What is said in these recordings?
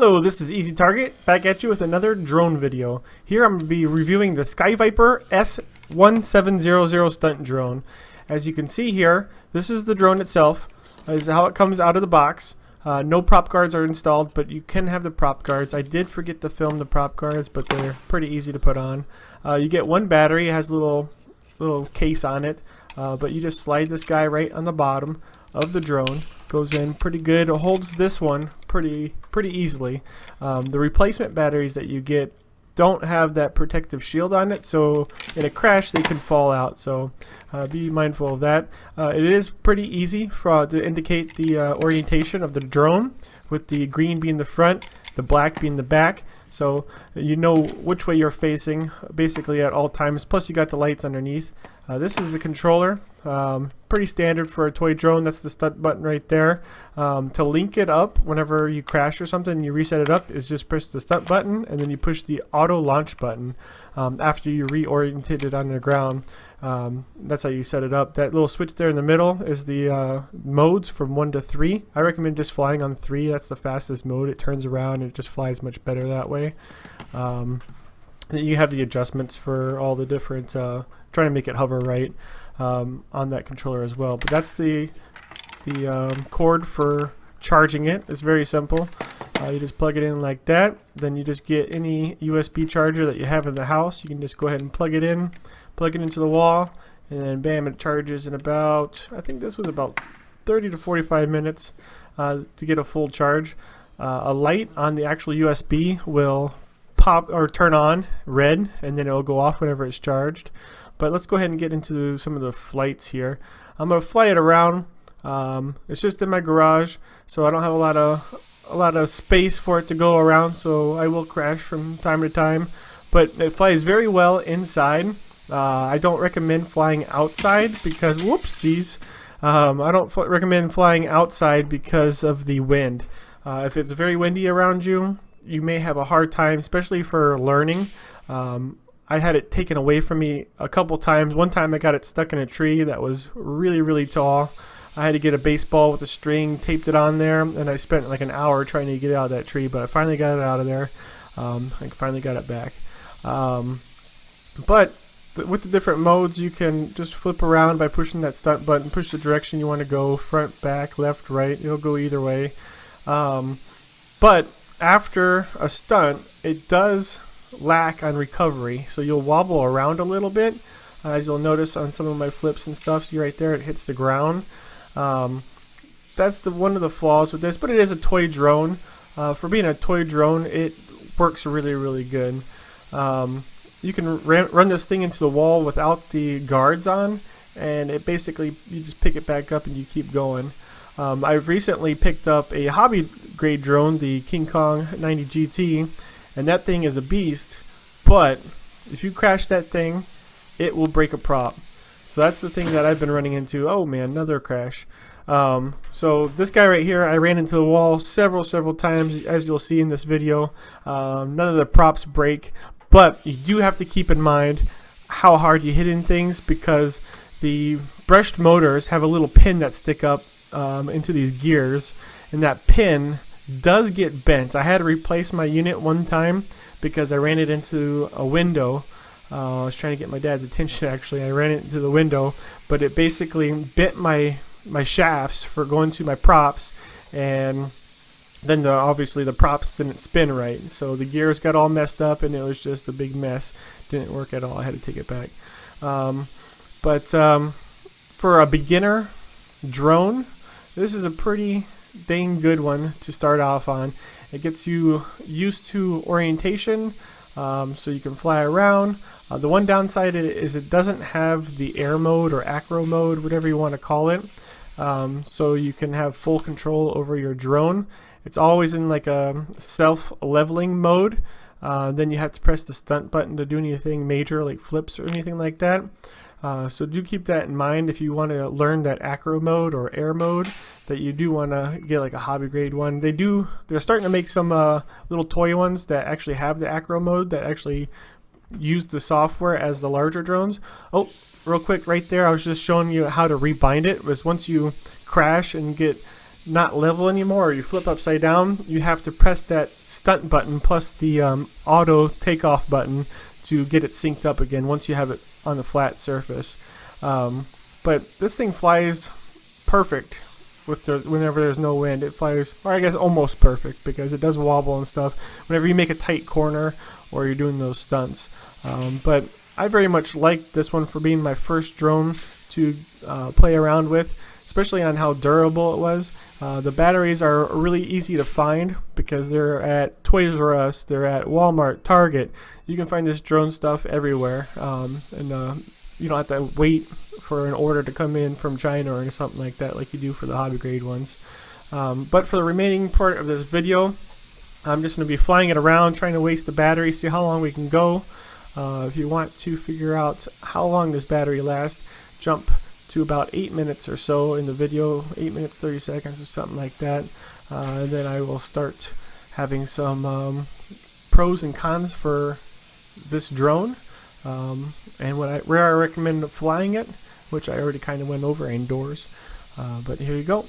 Hello, this is Easy Target, back at you with another drone video. Here I'm going to be reviewing the Sky Viper S1700 stunt drone. As you can see here, this is the drone itself. This is how it comes out of the box. No prop guards are installed, but you can have the prop guards. I did forget to film the prop guards, but they're pretty easy to put on. You get one battery, it has a little case on it, but you just slide this guy right on the bottom of the drone. Goes in pretty good. It holds this one pretty easily. The replacement batteries that you get don't have that protective shield on it, so in a crash they can fall out, so be mindful of that. It is pretty easy to indicate the orientation of the drone, with the green being the front, the black being the back, so you know which way you're facing basically at all times. Plus you got the lights underneath. This is the controller. Pretty standard for a toy drone. That's the stunt button right there. To link it up whenever you crash or something and you reset it up, is just press the stunt button and then you push the auto launch button after you reorientate it on the ground. That's how you set it up. That little switch there in the middle is the modes from 1 to 3. I recommend just flying on 3. That's the fastest mode. It turns around and it just flies much better that way. You have the adjustments for all the different trying to make it hover right on that controller as well. But that's the cord for charging it. It's very simple. You just plug it in like that. Then you just get any USB charger that you have in the house. You can just go ahead and plug it into the wall, and then bam, it charges in about, I think this was about 30 to 45 minutes to get a full charge. A light on the actual USB will pop or turn on red, and then it'll go off whenever it's charged. But let's go ahead and get into some of the flights here. I'm gonna fly it around. It's just in my garage, so I don't have a lot of space for it to go around, so I will crash from time to time. But it flies very well inside. I don't recommend flying outside because whoopsies. I don't recommend flying outside because of the wind. If it's very windy around you, you may have a hard time, especially for learning. I had it taken away from me a couple times. One time I got it stuck in a tree that was really tall. I had to get a baseball with a string, taped it on there, and I spent like an hour trying to get it out of that tree, but I finally got it out of there. I finally got it back. But with the different modes, you can just flip around by pushing that stunt button, push the direction you want to go, front, back, left, right. It'll go either way. But after a stunt, it does lack on recovery, so you'll wobble around a little bit, as you'll notice on some of my flips and stuff. See right there, it hits the ground. That's one of the flaws with this, but it is a toy drone. For being a toy drone, it works really good. You can run this thing into the wall without the guards on, and it basically, you just pick it back up and you keep going. I've recently picked up a hobby grade drone, the King Kong 90 GT, and that thing is a beast, but if you crash that thing, it will break a prop. So that's the thing that I've been running into. Oh man, another crash. So this guy right here, I ran into the wall several times, as you'll see in this video. None of the props break, but you do have to keep in mind how hard you hit in things, because the brushed motors have a little pin that stick up into these gears, and that pin does get bent. I had to replace my unit one time because I ran it into a window. I was trying to get my dad's attention, actually. I ran it into the window, but it basically bent my shafts for going to my props, and then obviously the props didn't spin right, so the gears got all messed up and it was just a big mess. Didn't work at all. I had to take it back. For a beginner drone, this is a pretty dang good one to start off on. It gets you used to orientation, so you can fly around. The one downside is it doesn't have the air mode or acro mode, whatever you want to call it, so you can have full control over your drone. It's always in like a self-leveling mode. Then you have to press the stunt button to do anything major like flips or anything like that. So do keep that in mind if you want to learn that acro mode or air mode, that you do want to get like a hobby grade one. They're starting to make some little toy ones that actually have the acro mode, that actually use the software as the larger drones. Oh, real quick right there, I was just showing you how to rebind it. Was once you crash and get not level anymore, or you flip upside down, you have to press that stunt button plus the auto takeoff button to get it synced up again once you have it on the flat surface. But this thing flies perfect whenever there's no wind. It flies, or I guess almost perfect, because it does wobble and stuff whenever you make a tight corner or you're doing those stunts. But I very much like this one for being my first drone to play around with, especially on how durable it was. The batteries are really easy to find because they're at Toys R Us, they're at Walmart, Target. You can find this drone stuff everywhere, and you don't have to wait for an order to come in from China or something like that, like you do for the hobby grade ones. But for the remaining part of this video, I'm just going to be flying it around, trying to waste the battery, see how long we can go. If you want to figure out how long this battery lasts, jump to about 8 minutes or so in the video, 8 minutes 30 seconds or something like that. And then I will start having some pros and cons for this drone, and where I recommend flying it, which I already kind of went over indoors. But here you go.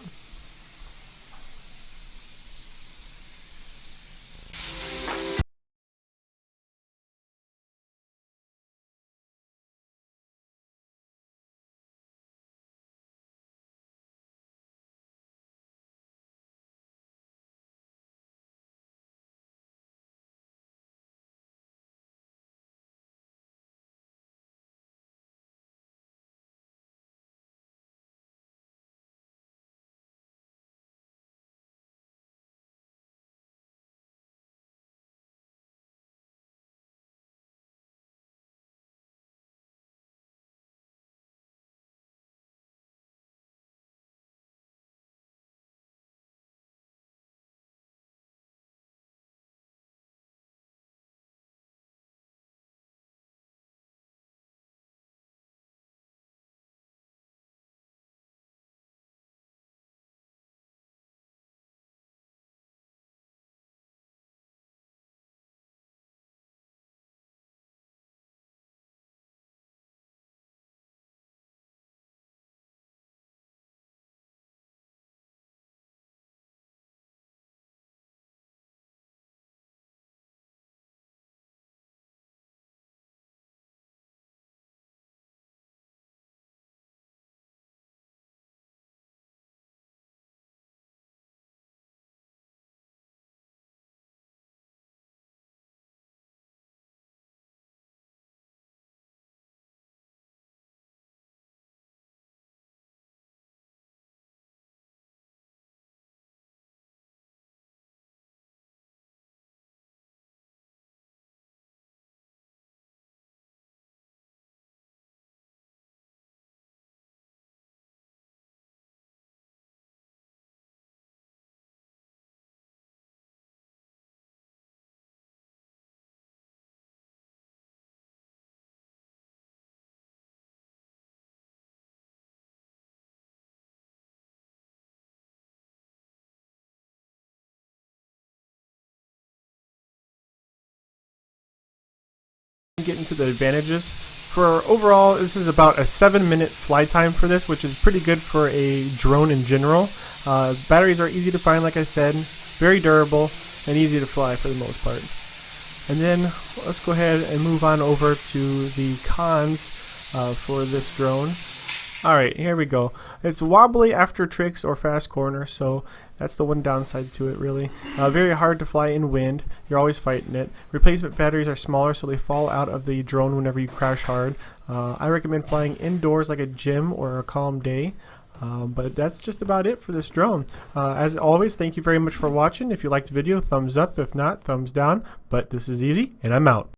Get into the advantages. For overall, this is about a 7-minute fly time for this, which is pretty good for a drone in general. Batteries are easy to find, like I said, very durable, and easy to fly for the most part. And then let's go ahead and move on over to the cons for this drone. Alright, here we go. It's wobbly after tricks or fast corner, so that's the one downside to it, really. Very hard to fly in wind. You're always fighting it. Replacement batteries are smaller, so they fall out of the drone whenever you crash hard. I recommend flying indoors like a gym or a calm day. But that's just about it for this drone. As always, thank you very much for watching. If you liked the video, thumbs up. If not, thumbs down. But this is easy, and I'm out.